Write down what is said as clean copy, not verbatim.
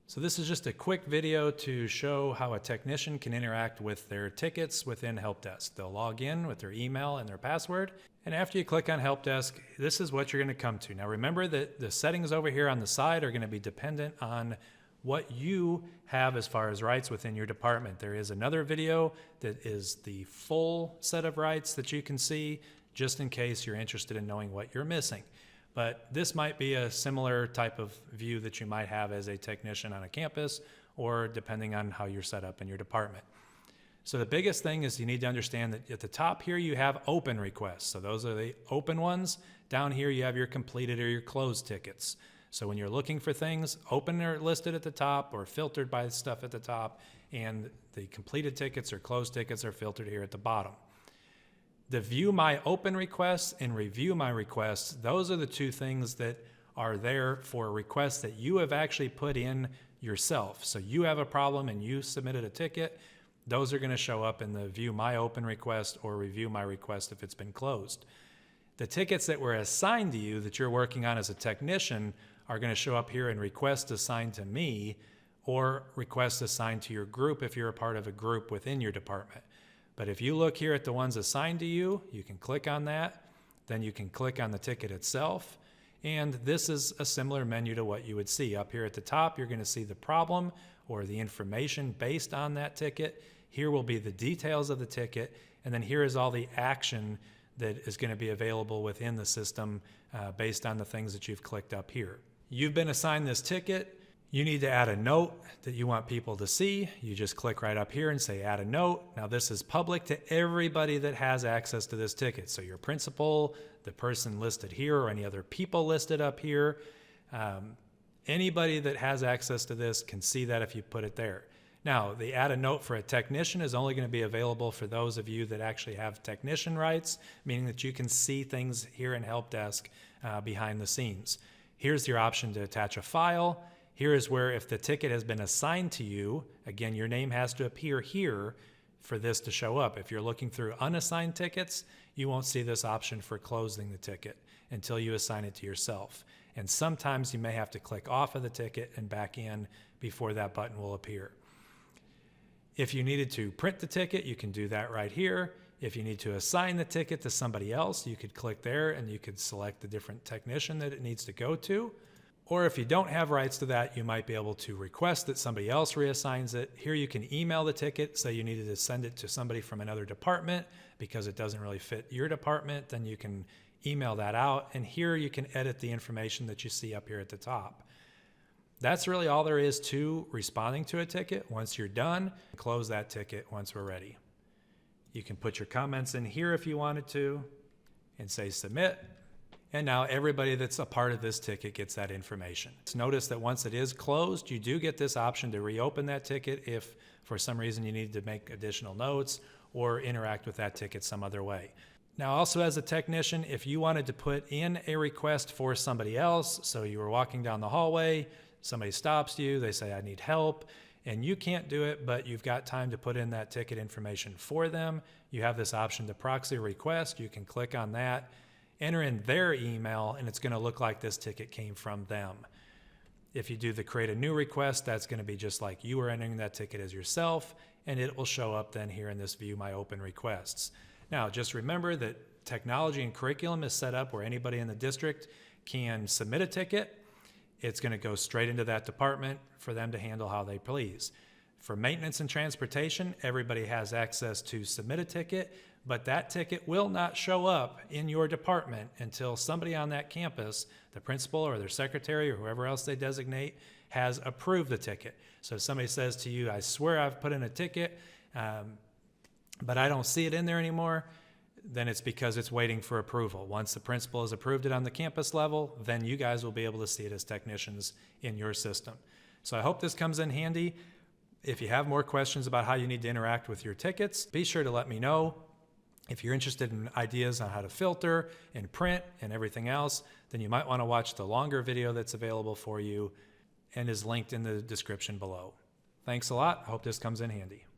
So this is just a quick video to show how a technician can interact with their tickets within Help Desk. They'll log in with their email and their password, and after you click on Help Desk, this is what you're going to come to. Now remember that the settings over here on the side are going to be dependent on what you have as far as rights within your department. There is another video that is the full set of rights that you can see, just in case you're interested in knowing what you're missing. But this might be a similar type of view that you might have as a technician on a campus, or depending on how you're set up in your department. So the biggest thing is you need to understand that at the top here you have open requests. So those are the open ones. Down here you have your completed or your closed tickets. So when you're looking for things, open are listed at the top or filtered by stuff at the top, and the completed tickets or closed tickets are filtered here at the bottom. The view my open requests and review my requests, those are the two things that are there for requests that you have actually put in yourself. So you have a problem and you submitted a ticket, those are going to show up in the view my open request or review my request if it's been closed. The tickets that were assigned to you that you're working on as a technician are going to show up here in requests assigned to me or requests assigned to your group if you're a part of a group within your department. But if you look here at the ones assigned to you, you can click on that, then you can click on the ticket itself, and this is a similar menu to what you would see. Up here at the top, you're going to see the problem or the information based on that ticket. Here will be the details of the ticket, and then here is all the action that is going to be available within the system based on the things that you've clicked up here. You've been assigned this ticket. You need to add a note that you want people to see. You just click right up here and say add a note. Now this is public to everybody that has access to this ticket. So your principal, the person listed here, or any other people listed up here. Anybody that has access to this can see that if you put it there. Now the add a note for a technician is only going to be available for those of you that actually have technician rights, meaning that you can see things here in Help Desk behind the scenes. Here's your option to attach a file. Here is where if the ticket has been assigned to you, again, your name has to appear here for this to show up. If you're looking through unassigned tickets, you won't see this option for closing the ticket until you assign it to yourself. And sometimes you may have to click off of the ticket and back in before that button will appear. If you needed to print the ticket, you can do that right here. If you need to assign the ticket to somebody else, you could click there and you could select the different technician that it needs to go to. Or if you don't have rights to that, you might be able to request that somebody else reassigns it. Here you can email the ticket, say you needed to send it to somebody from another department because it doesn't really fit your department, then you can email that out. And here you can edit the information that you see up here at the top. That's really all there is to responding to a ticket. Once you're done, close that ticket once we're ready. You can put your comments in here if you wanted to and say submit. And now everybody that's a part of this ticket gets that information. Notice that once it is closed, you do get this option to reopen that ticket if for some reason you need to make additional notes or interact with that ticket some other way. Now also as a technician, if you wanted to put in a request for somebody else, so you were walking down the hallway, somebody stops you, they say I need help, and you can't do it, but you've got time to put in that ticket information for them, you have this option to proxy request. You can click on that, enter in their email, and it's going to look like this ticket came from them. If you do the create a new request, that's going to be just like you were entering that ticket as yourself, and it will show up then here in this view my open requests. Now just remember that technology and curriculum is set up where anybody in the district can submit a ticket. It's going to go straight into that department for them to handle how they please. For maintenance and transportation, everybody has access to submit a ticket, but that ticket will not show up in your department until somebody on that campus, the principal or their secretary or whoever else they designate, has approved the ticket. So if somebody says to you, I swear I've put in a ticket, but I don't see it in there anymore, then it's because it's waiting for approval. Once the principal has approved it on the campus level, then you guys will be able to see it as technicians in your system. So I hope this comes in handy. If you have more questions about how you need to interact with your tickets, be sure to let me know. If you're interested in ideas on how to filter and print and everything else, then you might want to watch the longer video that's available for you and is linked in the description below. Thanks a lot. I hope this comes in handy.